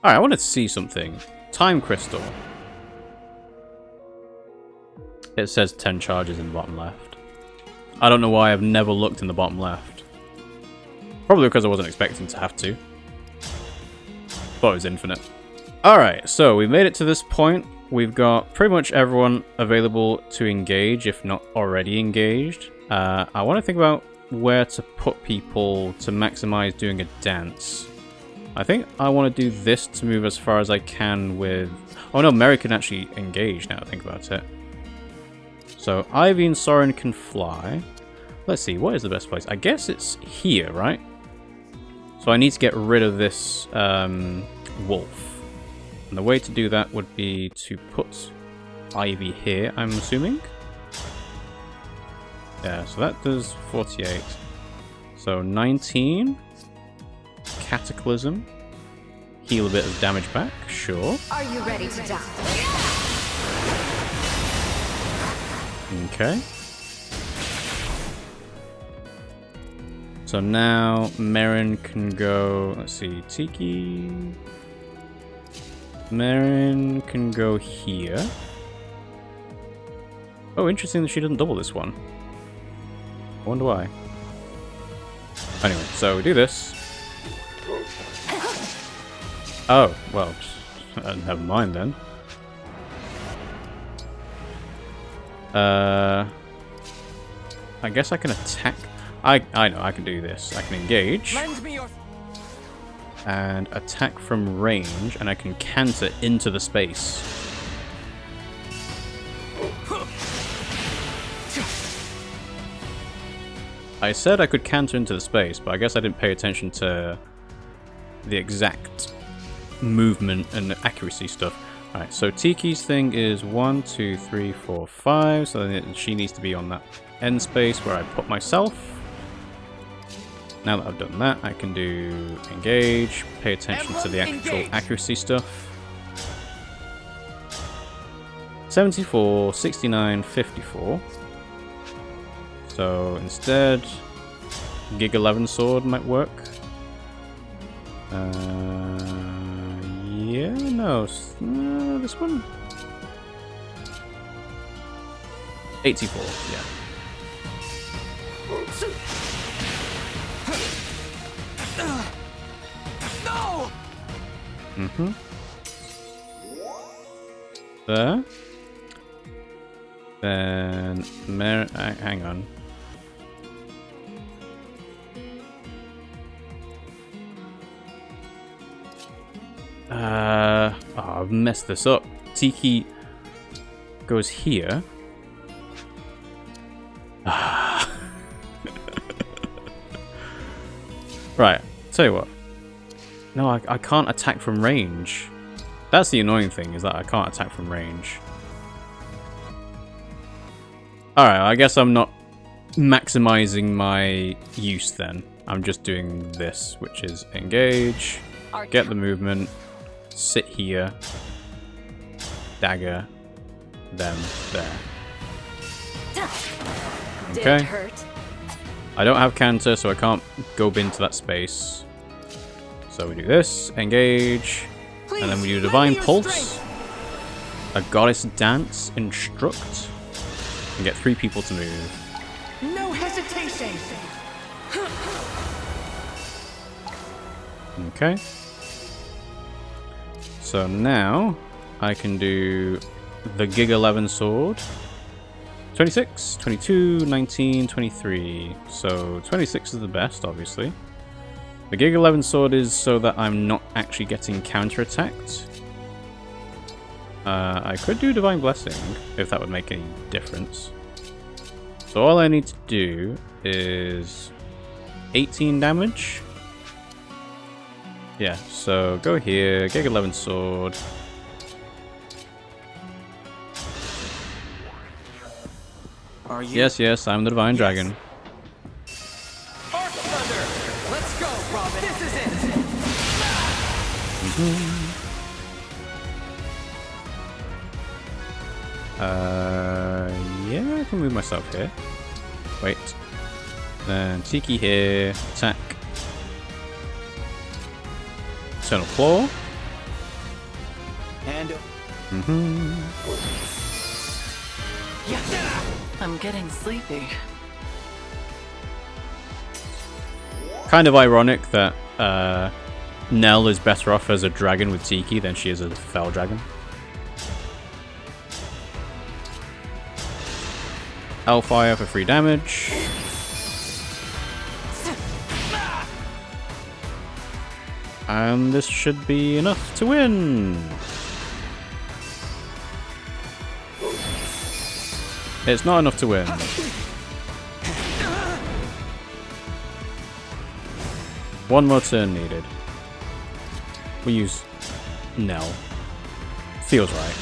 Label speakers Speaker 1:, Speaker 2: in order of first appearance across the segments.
Speaker 1: Alright, I wanted to see something. Time crystal. It says 10 charges in the bottom left. I don't know why I've never looked in the bottom left. Probably because I wasn't expecting to have to. Thought it was infinite. Alright, so we made it to this point. We've got pretty much everyone available to engage, if not already engaged. I want to think about where to put people to maximize doing a dance. I think I want to do this to move as far as I can with... Oh no, Mary can actually engage now, think about it. So Ivy and Soren can fly. Let's see, what is the best place? I guess it's here, right? So I need to get rid of this wolf. And the way to do that would be to put Ivy here, I'm assuming. Yeah, so that does 48. So 19. Cataclysm. Heal a bit of damage back, sure.
Speaker 2: Are you ready to die?
Speaker 1: Okay. So now Merrin can go, let's see, Tiki. Merrin can go here. Oh, interesting that she doesn't double this one. I wonder why. Anyway, so we do this. Oh, well, never mind then. I guess I can attack. I know, I can do this. I can engage. And attack from range, and I can canter into the space. I said I could canter into the space, but I guess I didn't pay attention to the exact movement and accuracy stuff. Alright, so Tiki's thing is 1, 2, 3, 4, 5, so then she needs to be on that end space where I put myself. Now that I've done that, I can do engage, pay attention to the actual accuracy stuff. 74, 69, 54. So instead, Gig 11 sword might work. Yeah, no, this one? 84, yeah.
Speaker 2: No!
Speaker 1: Mm-hmm. There. Then, hang on. Oh, I've messed this up. Tiki goes here. Right, tell you what. No, I can't attack from range. That's the annoying thing, is that I can't attack from range. Alright, I guess I'm not maximizing my use then. I'm just doing this, which is engage, get the movement, sit here, dagger, then there. Okay. I don't have canter, so I can't go into that space. So we do this, engage, and then we do Divine Pulse, a Goddess Dance, Instruct, and get 3 people to move.
Speaker 2: No hesitation.
Speaker 1: Okay. So now I can do the Gig 11 sword. 26, 22, 19, 23. So 26 is the best, obviously. The Gig 11 sword is so that I'm not actually getting counter-attacked. I could do Divine Blessing, if that would make any difference. So all I need to do is 18 damage. Yeah, so go here, Gig 11 sword.
Speaker 3: Are you?
Speaker 1: Yes, I'm the Divine Dragon.
Speaker 3: Arc Thunder! Let's go, Robin! This is it!
Speaker 1: Yeah, I can move myself here. Wait. Then Tiki here, attack. Eternal Claw.
Speaker 3: And...
Speaker 4: I'm getting sleepy.
Speaker 1: Kind of ironic that Nell is better off as a dragon with Tiki than she is as a Fell Dragon. Hellfire for 3 damage. And this should be enough to win. It's not enough to win. One more turn needed. We use Nell. Feels right.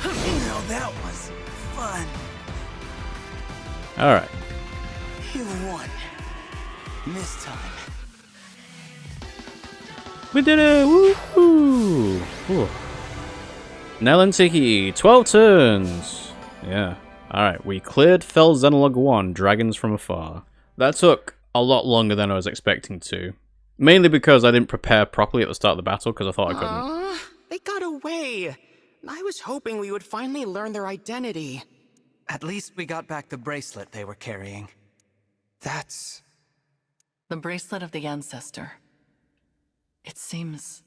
Speaker 3: Now that was fun.
Speaker 1: Alright.
Speaker 3: You won. This time.
Speaker 1: We did it! Woohoo! Woo. Nell and Tiki, 12 turns! Yeah. Alright, we cleared Fell Xenologue 1, Dragons from Afar. That took a lot longer than I was expecting to. Mainly because I didn't prepare properly at the start of the battle, because I thought I couldn't.
Speaker 5: They got away. I was hoping we would finally learn their identity.
Speaker 3: At least we got back the bracelet they were carrying. That's...
Speaker 4: The bracelet of the ancestor. It seems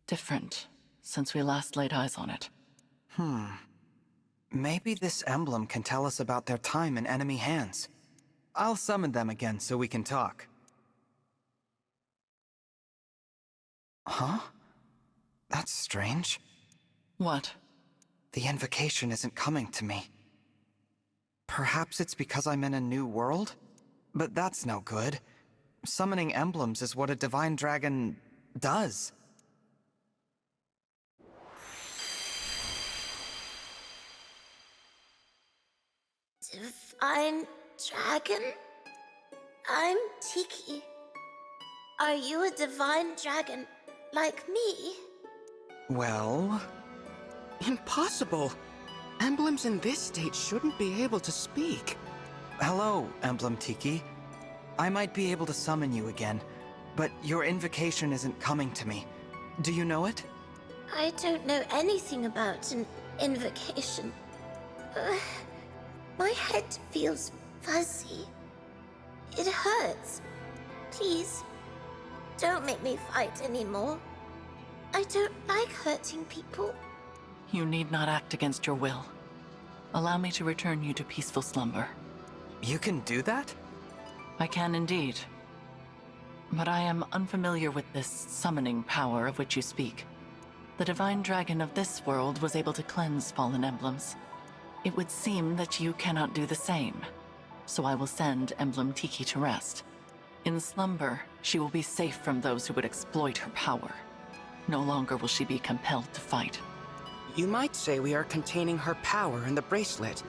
Speaker 4: different since we last laid eyes on it.
Speaker 3: Maybe this emblem can tell us about their time in enemy hands. I'll summon them again so we can talk. Huh? That's strange.
Speaker 4: What?
Speaker 3: The invocation isn't coming to me. Perhaps it's because I'm in a new world? But that's no good. Summoning emblems is what a divine dragon does.
Speaker 6: Divine dragon? I'm Tiki. Are you a divine dragon like me?
Speaker 3: Well...
Speaker 5: Impossible. Emblems in this state shouldn't be able to speak.
Speaker 3: Hello, Emblem Tiki. I might be able to summon you again, but your invocation isn't coming to me. Do you know it?
Speaker 6: I don't know anything about an invocation. My head feels fuzzy. It hurts. Please, don't make me fight anymore. I don't like hurting people.
Speaker 4: You need not act against your will. Allow me to return you to peaceful slumber.
Speaker 3: You can do that?
Speaker 4: I can indeed. But I am unfamiliar with this summoning power of which you speak. The divine dragon of this world was able to cleanse fallen emblems. It would seem that you cannot do the same. So I will send Emblem Tiki to rest. In slumber, she will be safe from those who would exploit her power. No longer will she be compelled to fight.
Speaker 5: You might say we are containing her power in the bracelet.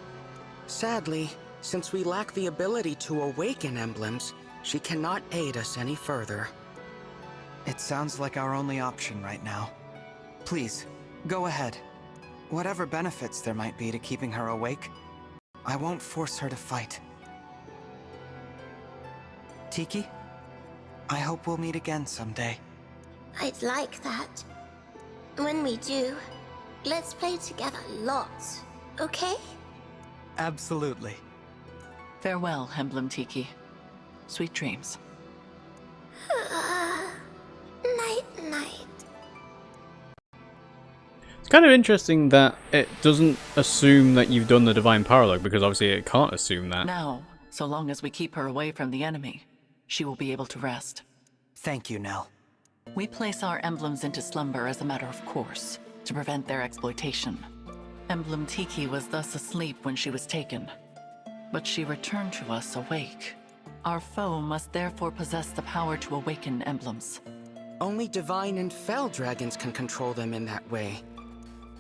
Speaker 5: Sadly, since we lack the ability to awaken emblems, she cannot aid us any further.
Speaker 3: It sounds like our only option right now. Please, go ahead. Whatever benefits there might be to keeping her awake, I won't force her to fight. Tiki, I hope we'll meet again someday.
Speaker 6: I'd like that. When we do, let's play together lots, okay?
Speaker 3: Absolutely.
Speaker 4: Farewell, Emblem Tiki. Sweet dreams.
Speaker 6: Night-night.
Speaker 1: It's kind of interesting that it doesn't assume that you've done the divine paralogue, because obviously it can't assume that.
Speaker 4: Now, so long as we keep her away from the enemy, she will be able to rest.
Speaker 3: Thank you, Nell.
Speaker 4: We place our emblems into slumber as a matter of course, to prevent their exploitation. Emblem Tiki was thus asleep when she was taken, but she returned to us awake. Our foe must therefore possess the power to awaken emblems.
Speaker 5: Only divine and fell dragons can control them in that way.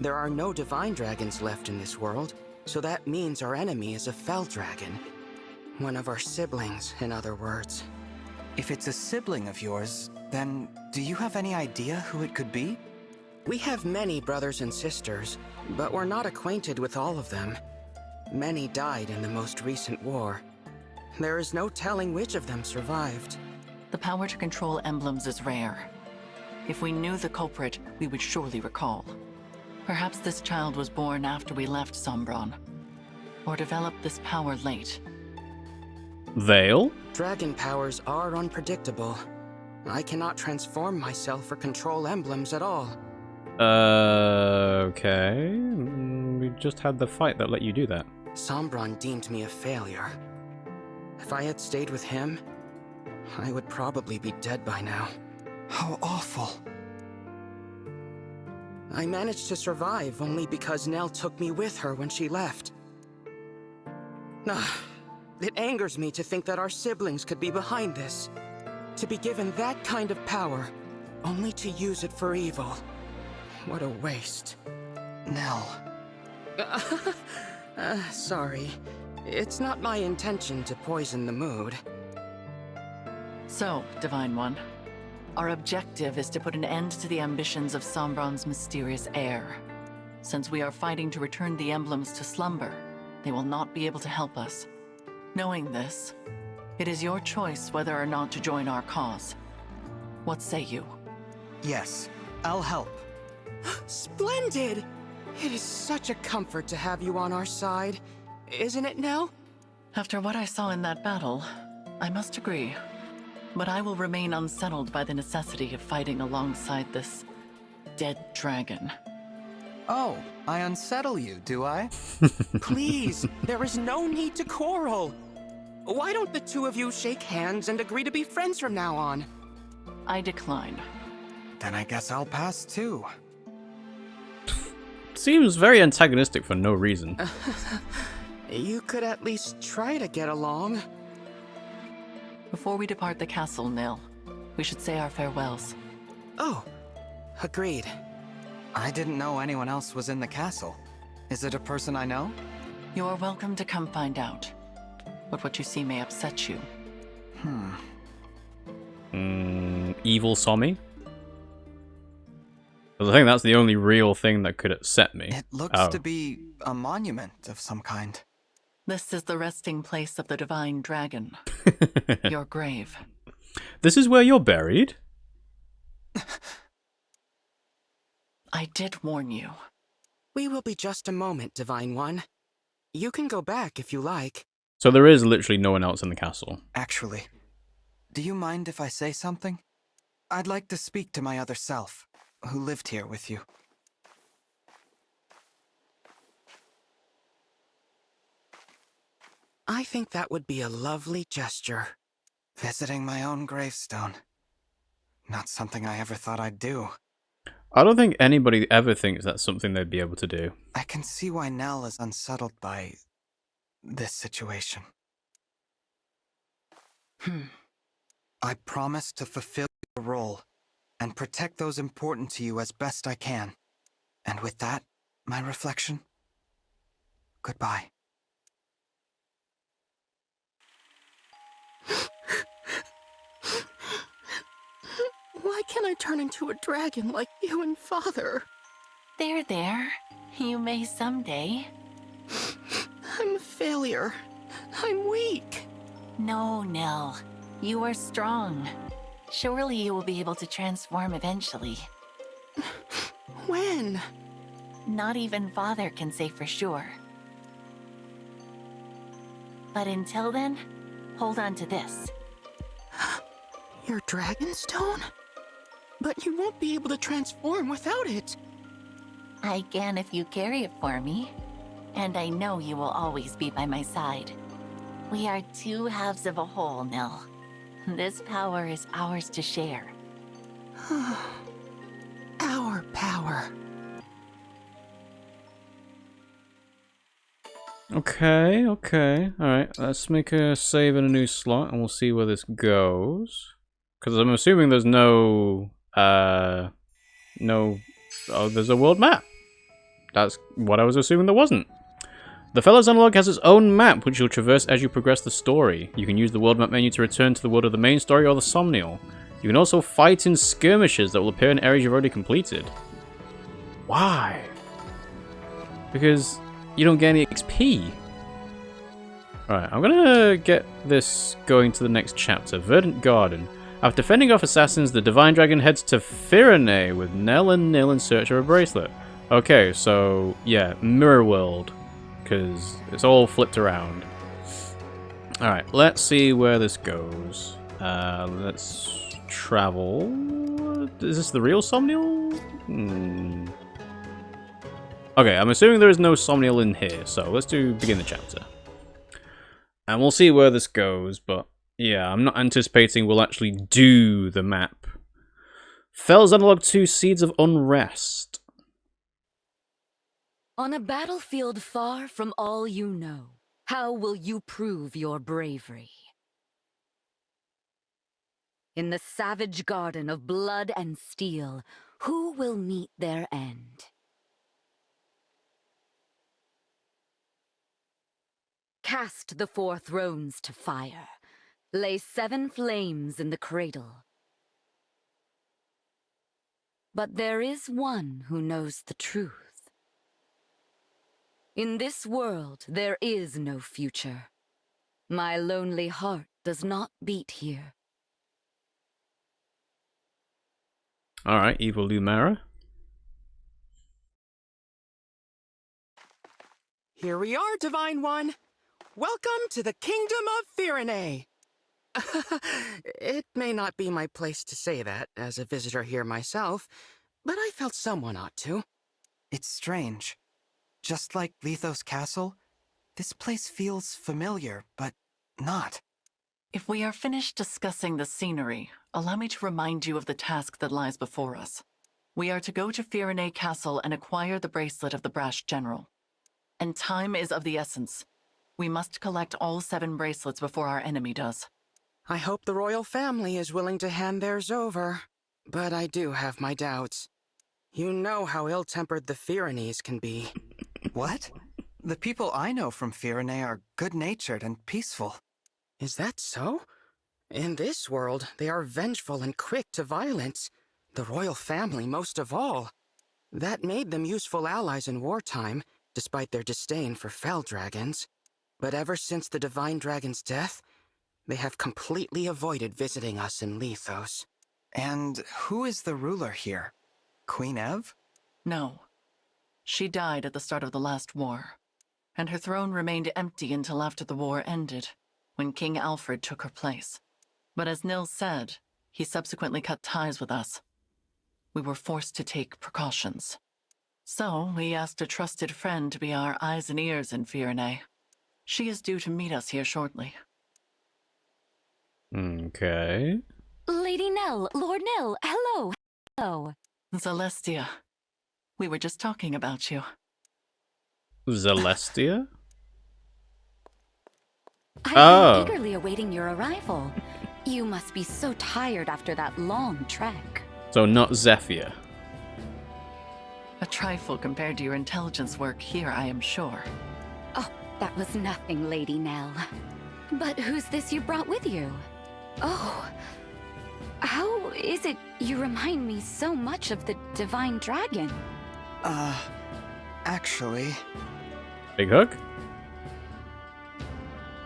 Speaker 5: There are no divine dragons left in this world, so that means our enemy is a fell dragon. One of our siblings, in other words.
Speaker 3: If it's a sibling of yours, then do you have any idea who it could be?
Speaker 5: We have many brothers and sisters, but we're not acquainted with all of them. Many died in the most recent war. There is no telling which of them survived.
Speaker 4: The power to control emblems is rare. If we knew the culprit, we would surely recall. Perhaps this child was born after we left Sombron, or developed this power late.
Speaker 1: Veil?
Speaker 5: Dragon powers are unpredictable. I cannot transform myself or control emblems at all.
Speaker 1: Okay. We just had the fight that let you do that.
Speaker 5: Sombron deemed me a failure. If I had stayed with him, I would probably be dead by now.
Speaker 3: How awful.
Speaker 5: I managed to survive only because Nell took me with her when she left. It angers me to think that our siblings could be behind this. To be given that kind of power, only to use it for evil. What a waste.
Speaker 3: Nell.
Speaker 5: Sorry. It's not my intention to poison the mood.
Speaker 4: So, Divine One, our objective is to put an end to the ambitions of Sombron's mysterious heir. Since we are fighting to return the emblems to slumber, they will not be able to help us. Knowing this, it is your choice whether or not to join our cause. What say you?
Speaker 3: Yes, I'll help.
Speaker 5: Splendid! It is such a comfort to have you on our side. Isn't it, Nell?
Speaker 4: After what I saw in that battle, I must agree. But I will remain unsettled by the necessity of fighting alongside this dead dragon.
Speaker 3: Oh, I unsettle you, do I?
Speaker 5: Please, there is no need to quarrel. Why don't the two of you shake hands and agree to be friends from now on?
Speaker 4: I decline.
Speaker 3: Then I guess I'll pass too.
Speaker 1: Seems very antagonistic for no reason.
Speaker 5: You could at least try to get along.
Speaker 4: Before we depart the castle, Nil, we should say our farewells.
Speaker 5: Oh, agreed.
Speaker 3: I didn't know anyone else was in the castle. Is it a person I know?
Speaker 4: You are welcome to come find out. But what you see may upset you.
Speaker 1: Evil Sommy? Because I think that's the only real thing that could upset me.
Speaker 3: It looks to be a monument of some kind.
Speaker 4: This is the resting place of the Divine Dragon. Your grave.
Speaker 1: This is where you're buried?
Speaker 4: I did warn you.
Speaker 5: We will be just a moment, Divine One. You can go back if you like.
Speaker 1: So there is literally no one else in the castle.
Speaker 3: Actually, do you mind if I say something? I'd like to speak to my other self, who lived here with you.
Speaker 5: I think that would be a lovely gesture.
Speaker 3: Visiting my own gravestone. Not something I ever thought I'd do.
Speaker 1: I don't think anybody ever thinks that's something they'd be able to do.
Speaker 3: I can see why Nell is unsettled by this situation. I promise to fulfill your role and protect those important to you as best I can. And with that, my reflection, goodbye.
Speaker 5: Why can't I turn into a dragon like you and Father?
Speaker 7: There. You may someday.
Speaker 5: I'm a failure. I'm weak.
Speaker 7: No, Nell. You are strong. Surely you will be able to transform eventually.
Speaker 5: When?
Speaker 7: Not even Father can say for sure. But until then, hold on to this.
Speaker 5: Your Dragonstone? But you won't be able to transform without it.
Speaker 7: I can if you carry it for me. And I know you will always be by my side. We are two halves of a whole, Nell. This power is ours to share.
Speaker 5: Our power.
Speaker 1: Okay. Alright, let's make a save in a new slot and we'll see where this goes. Because I'm assuming there's no... Oh, there's a world map. That's what I was assuming there wasn't. The Fellows Analog has its own map, which you'll traverse as you progress the story. You can use the world map menu to return to the world of the main story or the Somnial. You can also fight in skirmishes that will appear in areas you've already completed. Why? Because you don't get any XP. Alright, I'm gonna get this going to the next chapter. Verdant Garden. After fending off assassins, the Divine Dragon heads to Firene with Nell and Nil in search of a bracelet. Okay, so yeah, Mirror World, because it's all flipped around. Alright, let's see where this goes. Let's travel. Is this the real Somniel? Okay, I'm assuming there is no Somniel in here, so let's begin the chapter. And we'll see where this goes, but yeah, I'm not anticipating we'll actually do the map. Fell's Analog 2 Seeds of Unrest.
Speaker 8: On a battlefield far from all you know, how will you prove your bravery? In the savage garden of blood and steel, who will meet their end? Cast the 4 thrones to fire. Lay 7 flames in the cradle. But there is one who knows the truth. In this world, there is no future. My lonely heart does not beat here.
Speaker 1: Alright, Evil Lumera.
Speaker 5: Here we are, Divine One. Welcome to the Kingdom of Firene. It may not be my place to say that as a visitor here myself, but I felt someone ought to.
Speaker 3: It's strange. Just like Lethos Castle, this place feels familiar, but not.
Speaker 4: If we are finished discussing the scenery, allow me to remind you of the task that lies before us. We are to go to Firene Castle and acquire the bracelet of the Brash General. And time is of the essence. We must collect all 7 bracelets before our enemy does.
Speaker 5: I hope the royal family is willing to hand theirs over, but I do have my doubts. You know how ill-tempered the Firenes can be.
Speaker 3: What? The people I know from Firene are good-natured and peaceful.
Speaker 5: Is that so? In this world, they are vengeful and quick to violence. The royal family most of all. That made them useful allies in wartime, despite their disdain for Fell Dragons. But ever since the Divine Dragon's death, they have completely avoided visiting us in Lethos.
Speaker 3: And who is the ruler here? Queen Ev?
Speaker 4: No. She died at the start of the last war, and her throne remained empty until after the war ended, when King Alfred took her place. But as Nil said, he subsequently cut ties with us. We were forced to take precautions. So we asked a trusted friend to be our eyes and ears in Firene. She is due to meet us here shortly.
Speaker 1: Okay.
Speaker 8: Lady Nell, Lord Nil, hello, hello.
Speaker 4: Celestia, we were just talking about you.
Speaker 1: Celestia?
Speaker 8: I've
Speaker 1: Oh.
Speaker 8: been eagerly awaiting your arrival. You must be so tired after that long trek.
Speaker 1: So not Zephyr.
Speaker 4: A trifle compared to your intelligence work here, I am sure.
Speaker 8: Oh, that was nothing, Lady Nell. But who's this you brought with you? Oh, how is it you remind me so much of the Divine Dragon?
Speaker 3: Actually...
Speaker 1: Big hug?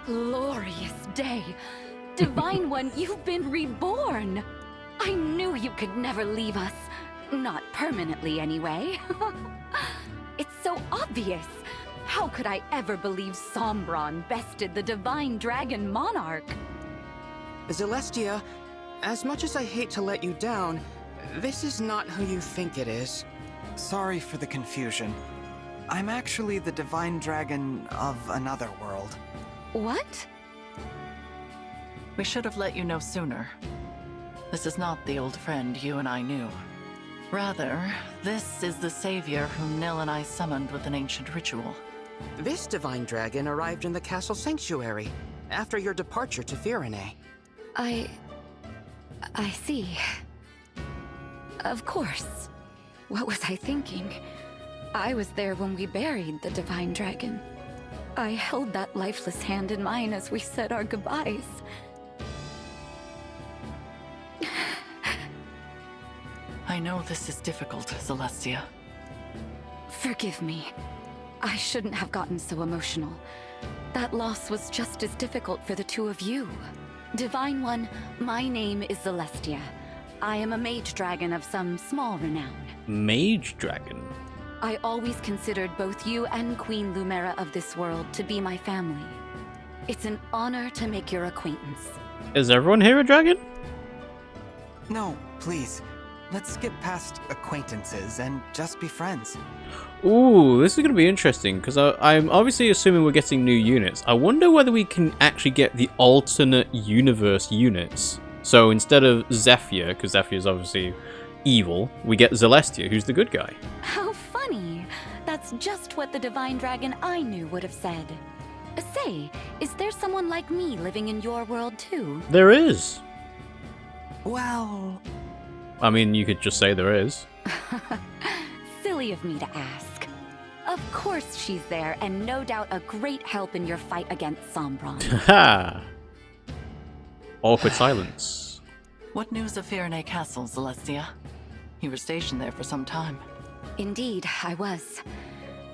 Speaker 8: Glorious day. Divine One, you've been reborn. I knew you could never leave us. Not permanently, anyway. It's so obvious. How could I ever believe Sombron bested the Divine Dragon Monarch?
Speaker 5: Celestia, as much as I hate to let you down, this is not who you think it is.
Speaker 3: Sorry for the confusion. I'm actually the Divine Dragon of another world.
Speaker 8: What?
Speaker 4: We should have let you know sooner. This is not the old friend you and I knew. Rather, this is the savior whom Nil and I summoned with an ancient ritual.
Speaker 5: This Divine Dragon arrived in the castle sanctuary after your departure to Firene.
Speaker 8: I see. Of course. What was I thinking? I was there when we buried the Divine Dragon. I held that lifeless hand in mine as we said our goodbyes.
Speaker 4: I know this is difficult, Celestia.
Speaker 8: Forgive me. I shouldn't have gotten so emotional. That loss was just as difficult for the two of you. Divine One, my name is Celestia. I am a mage dragon of some small renown.
Speaker 1: Mage dragon?
Speaker 8: I always considered both you and Queen Lumera of this world to be my family. It's an honor to make your acquaintance.
Speaker 1: Is everyone here a dragon?
Speaker 3: No, please. Let's skip past acquaintances and just be friends.
Speaker 1: Ooh, this is going to be interesting, because I'm obviously assuming we're getting new units. I wonder whether we can actually get the alternate universe units. So instead of Zephyr, because Zephyr is obviously evil, we get Celestia, who's the good guy.
Speaker 8: How funny. That's just what the Divine Dragon I knew would have said. Say, is there someone like me living in your world too?
Speaker 1: There is.
Speaker 3: Well...
Speaker 1: I mean, you could just say there is.
Speaker 8: Silly of me to ask. Of course she's there, and no doubt a great help in your fight against Sombron.
Speaker 1: Ha! Awkward silence.
Speaker 4: What news of Firenze Castle, Celestia? You were stationed there for some time.
Speaker 8: Indeed, I was.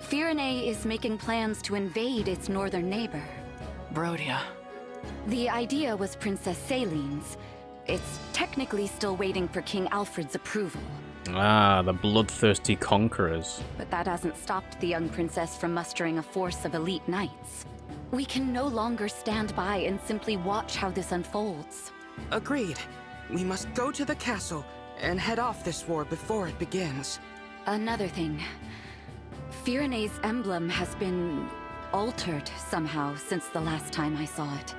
Speaker 8: Firenze is making plans to invade its northern neighbor.
Speaker 4: Brodia.
Speaker 8: The idea was Princess Celine's. It's technically still waiting for King Alfred's approval.
Speaker 1: Ah, the bloodthirsty conquerors.
Speaker 8: But that hasn't stopped the young princess from mustering a force of elite knights. We can no longer stand by and simply watch how this unfolds.
Speaker 5: Agreed. We must go to the castle and head off this war before it begins.
Speaker 8: Another thing. Firenze's emblem has been altered somehow since the last time I saw it.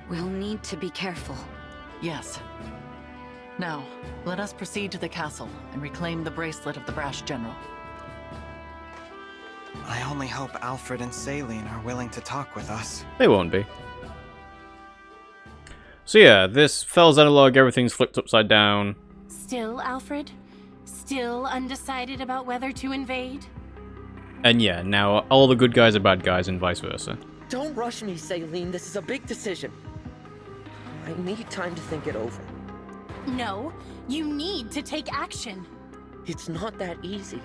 Speaker 8: We'll need to be careful.
Speaker 4: Yes. Now, let us proceed to the castle and reclaim the bracelet of the brash general.
Speaker 3: I only hope Alfred and Celine are willing to talk with us.
Speaker 1: They won't be. So yeah, this Fell's analog, everything's flipped upside down.
Speaker 9: Still, Alfred? Still undecided about whether to invade?
Speaker 1: And yeah, now all the good guys are bad guys and vice versa.
Speaker 10: Don't rush me, Celine. This is a big decision. I need time to think it over.
Speaker 9: No, you need to take action.
Speaker 10: It's not that easy.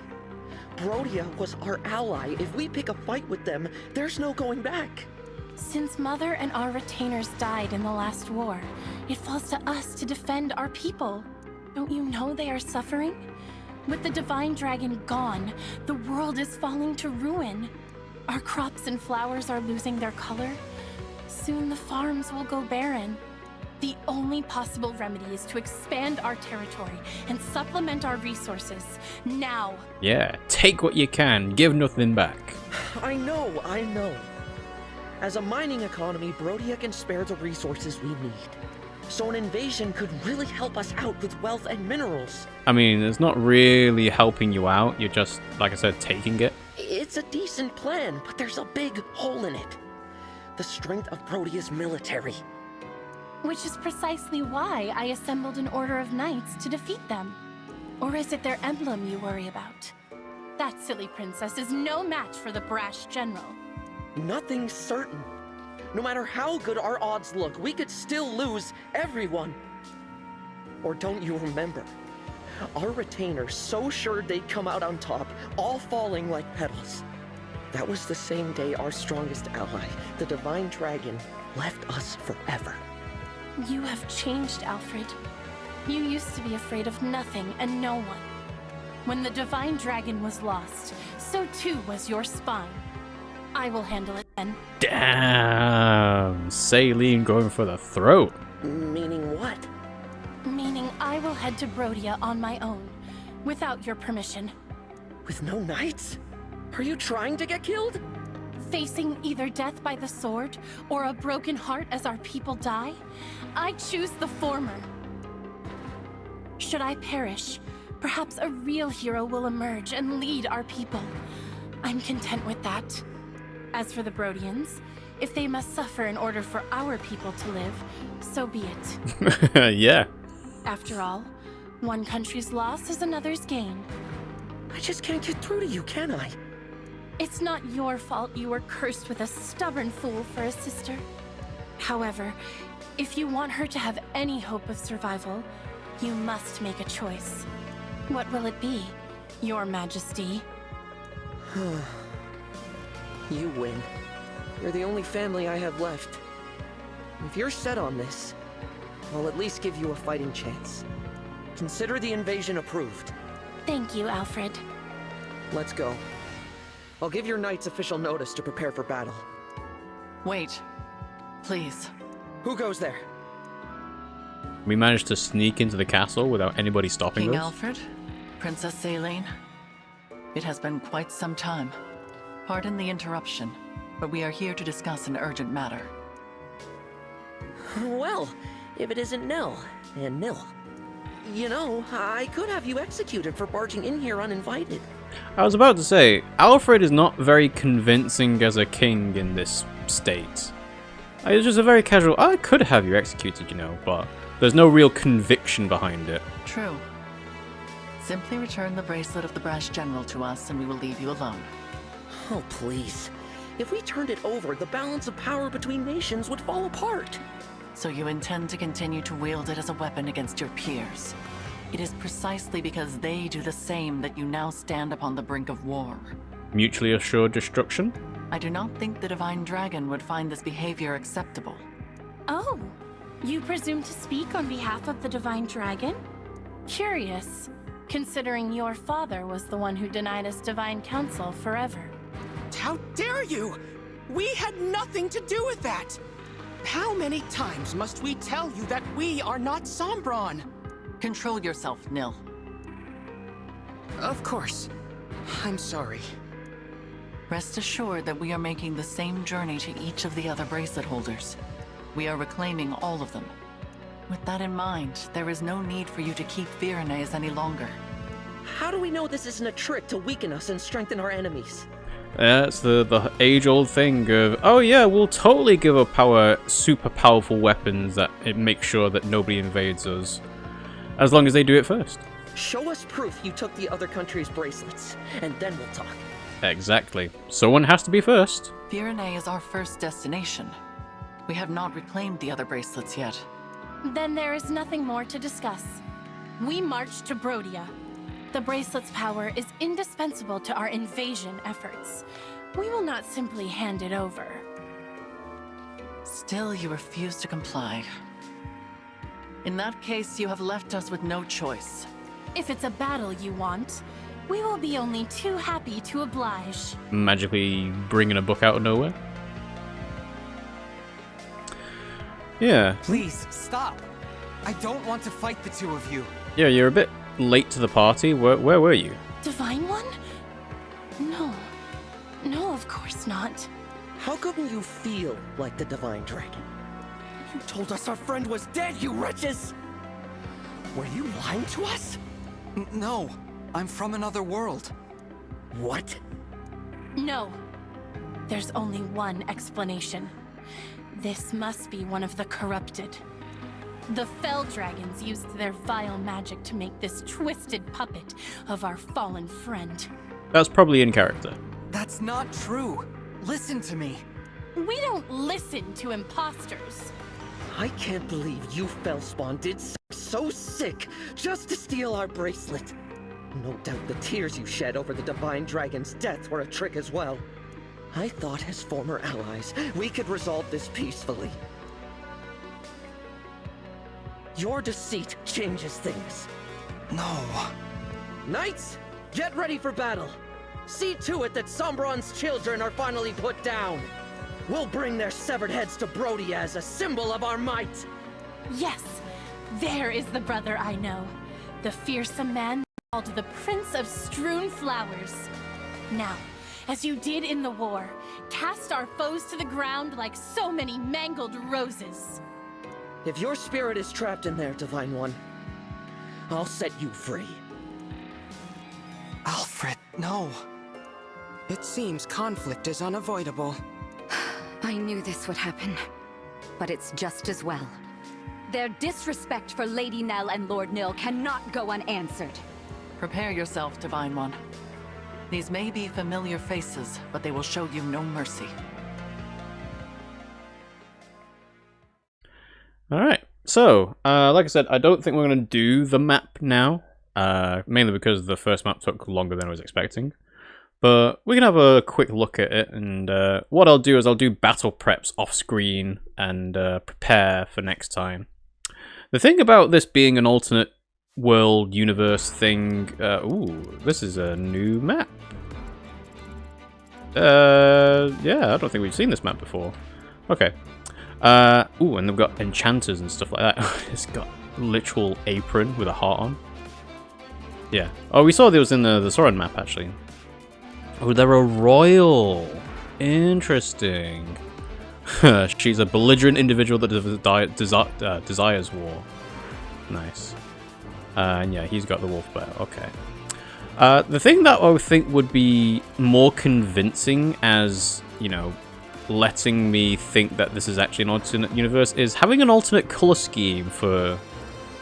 Speaker 10: Brodia was our ally. If we pick a fight with them, there's no going back.
Speaker 9: Since Mother and our retainers died in the last war, it falls to us to defend our people. Don't you know they are suffering? With the Divine Dragon gone, the world is falling to ruin. Our crops and flowers are losing their color. Soon the farms will go barren. The only possible remedy is to expand our territory and supplement our resources, now.
Speaker 1: Yeah, take what you can, give nothing back.
Speaker 10: I know. As a mining economy, Brodia can spare the resources we need. So an invasion could really help us out with wealth and minerals.
Speaker 1: I mean, it's not really helping you out, you're just, like I said, taking it.
Speaker 10: It's a decent plan, but there's a big hole in it. The strength of Brodia's military.
Speaker 9: Which is precisely why I assembled an order of knights to defeat them. Or is it their emblem you worry about? That silly princess is no match for the brash general.
Speaker 10: Nothing's certain. No matter how good our odds look, we could still lose everyone. Or don't you remember? Our retainers so sure they'd come out on top, all falling like petals. That was the same day our strongest ally, the Divine Dragon, left us forever.
Speaker 9: You have changed, Alfred. You used to be afraid of nothing and no one. When the Divine Dragon was lost, so too was your spine. I will handle it then.
Speaker 1: Damn, Celine going for the throat.
Speaker 10: Meaning what?
Speaker 9: Meaning I will head to Brodia on my own, without your permission.
Speaker 10: With no knights? Are you trying to get killed?
Speaker 9: Facing either death by the sword, or a broken heart as our people die, I choose the former. Should I perish, perhaps a real hero will emerge and lead our people. I'm content with that. As for the Brodians, if they must suffer in order for our people to live, so be it.
Speaker 1: Yeah.
Speaker 9: After all, one country's loss is another's gain.
Speaker 10: I just can't get through to you, can I?
Speaker 9: It's not your fault you were cursed with a stubborn fool for a sister. However, if you want her to have any hope of survival, you must make a choice. What will it be, Your Majesty?
Speaker 10: You win. You're the only family I have left. If you're set on this, I'll at least give you a fighting chance. Consider the invasion approved.
Speaker 9: Thank you, Alfred.
Speaker 10: Let's go. I'll give your knights official notice to prepare for battle.
Speaker 4: Wait. Please.
Speaker 10: Who goes there?
Speaker 1: We managed to sneak into the castle without anybody stopping
Speaker 4: King
Speaker 1: us.
Speaker 4: Alfred? Princess Saline? It has been quite some time. Pardon the interruption, but we are here to discuss an urgent matter.
Speaker 10: Well, if it isn't Nil, and Nil. You know, I could have you executed for barging in here uninvited.
Speaker 1: I was about to say, Alfred is not very convincing as a king in this state. It's just a very casual, I could have you executed, you know, but there's no real conviction behind it.
Speaker 4: True. Simply return the bracelet of the Brash General to us and we will leave you alone.
Speaker 10: Oh, please. If we turned it over, the balance of power between nations would fall apart.
Speaker 4: So you intend to continue to wield it as a weapon against your peers. It is precisely because they do the same that you now stand upon the brink of war.
Speaker 1: Mutually assured destruction?
Speaker 4: I do not think the Divine Dragon would find this behavior acceptable.
Speaker 9: Oh, you presume to speak on behalf of the Divine Dragon? Curious, considering your father was the one who denied us Divine Counsel forever.
Speaker 5: How dare you! We had nothing to do with that! How many times must we tell you that we are not Sombron?
Speaker 4: Control yourself, Nil.
Speaker 5: Of course. I'm sorry.
Speaker 4: Rest assured that we are making the same journey to each of the other bracelet holders. We are reclaiming all of them. With that in mind, there is no need for you to keep Virenes any longer.
Speaker 10: How do we know this isn't a trick to weaken us and strengthen our enemies?
Speaker 1: It's the age-old thing of, oh yeah, we'll totally give a power super powerful weapons that it makes sure that nobody invades us. As long as they do it first.
Speaker 10: Show us proof you took the other country's bracelets, and then we'll talk.
Speaker 1: Exactly. Someone has to be first.
Speaker 4: Virenes is our first destination. We have not reclaimed the other bracelets yet.
Speaker 9: Then there is nothing more to discuss. We march to Brodia. The bracelet's power is indispensable to our invasion efforts. We will not simply hand it over.
Speaker 4: Still, you refuse to comply. In that case, you have left us with no choice.
Speaker 9: If it's a battle you want, we will be only too happy to oblige.
Speaker 1: Magically bringing a book out of nowhere. Yeah.
Speaker 3: Please, stop. I don't want to fight the two of you.
Speaker 1: Yeah, you're a bit late to the party. Where were you?
Speaker 9: Divine One? No. No, of course not.
Speaker 10: How come you feel like the Divine Dragon?
Speaker 5: You told us our friend was dead, you wretches! Were you lying to us?
Speaker 3: No, I'm from another world.
Speaker 10: What?
Speaker 9: No. There's only one explanation. This must be one of the corrupted. The Fell Dragons used their vile magic to make this twisted puppet of our fallen friend.
Speaker 1: That's probably in character.
Speaker 3: That's not true. Listen to me.
Speaker 9: We don't listen to imposters.
Speaker 10: I can't believe you Fellspawn did so sick just to steal our bracelet. No doubt the tears you shed over the Divine Dragon's death were a trick as well. I thought as former allies, we could resolve this peacefully. Your deceit changes things.
Speaker 3: No.
Speaker 10: Knights, get ready for battle. See to it that Sombron's children are finally put down. We'll bring their severed heads to Brodia as a symbol of our might.
Speaker 9: Yes, there is the brother I know. The fearsome man called the Prince of Strewn Flowers. Now, as you did in the war, cast our foes to the ground like so many mangled roses.
Speaker 10: If your spirit is trapped in there, Divine One, I'll set you free.
Speaker 3: Alfred, no.
Speaker 5: It seems conflict is unavoidable.
Speaker 2: I knew this would happen, but it's just as well. Their disrespect for Lady Nell and Lord Nil cannot go unanswered.
Speaker 4: Prepare yourself, Divine One. These may be familiar faces, but they will show you no mercy.
Speaker 1: Alright, so, like I said, I don't think we're going to do the map now. Mainly because the first map took longer than I was expecting. But we can have a quick look at it, and what I'll do is I'll do battle preps off screen and prepare for next time. The thing about this being an alternate world universe thing... ooh, this is a new map. Yeah, I don't think we've seen this map before. Okay. Ooh, and they've got enchanters and stuff like that. It's got literal apron with a heart on. Yeah. Oh, we saw those in the Soren map, actually. Oh, they're a royal. Interesting. She's a belligerent individual that desires war. Nice. And yeah, he's got the wolf bear. Okay. The thing that I would think would be more convincing as, you know, letting me think that this is actually an alternate universe is having an alternate color scheme for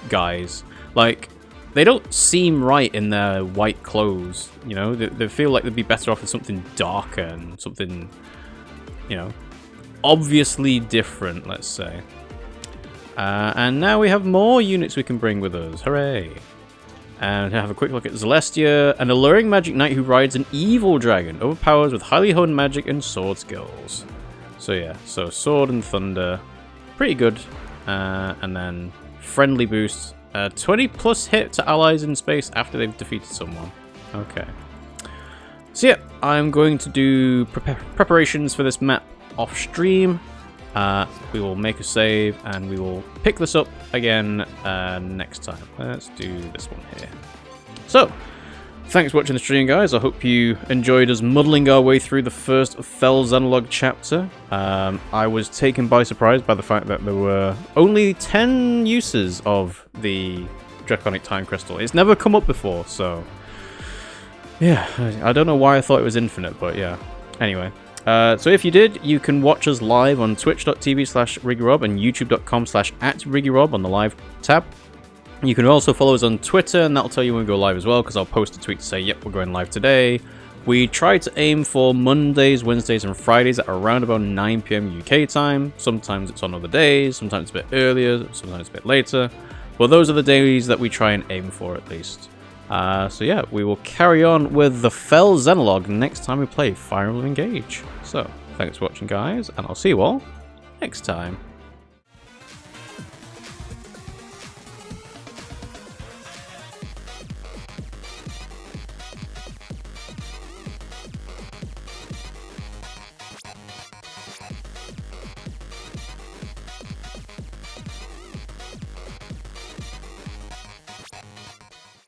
Speaker 1: guys. Like, they don't seem right in their white clothes, you know? They feel like they'd be better off with something darker and something, you know, obviously different, let's say. And now we have more units we can bring with us. Hooray! And have a quick look at Celestia, an alluring magic knight who rides an evil dragon, overpowered with highly honed magic and sword skills. So yeah, so sword and thunder, pretty good. And then friendly boost, 20 plus hit to allies in space after they've defeated someone. Okay. So yeah, I'm going to do preparations for this map off stream. We will make a save and we will pick this up again next time. Let's do this one here. So, thanks for watching the stream, guys. I hope you enjoyed us muddling our way through the first Fell Dragon chapter. I was taken by surprise by the fact that there were only 10 uses of the Draconic Time Crystal. It's never come up before, so... yeah, I don't know why I thought it was infinite, but yeah. Anyway. So if you did, you can watch us live on twitch.tv/RiggyRob and youtube.com/@RiggyRob on the live tab. You can also follow us on Twitter, and that'll tell you when we go live as well, because I'll post a tweet to say, yep, we're going live today. We try to aim for Mondays, Wednesdays, and Fridays at around about 9 PM UK time. Sometimes it's on other days, sometimes it's a bit earlier, sometimes it's a bit later. But those are the days that we try and aim for, at least. So yeah, we will carry on with the Fell Dragon next time we play Fire Emblem Engage. So, thanks for watching, guys, and I'll see you all next time.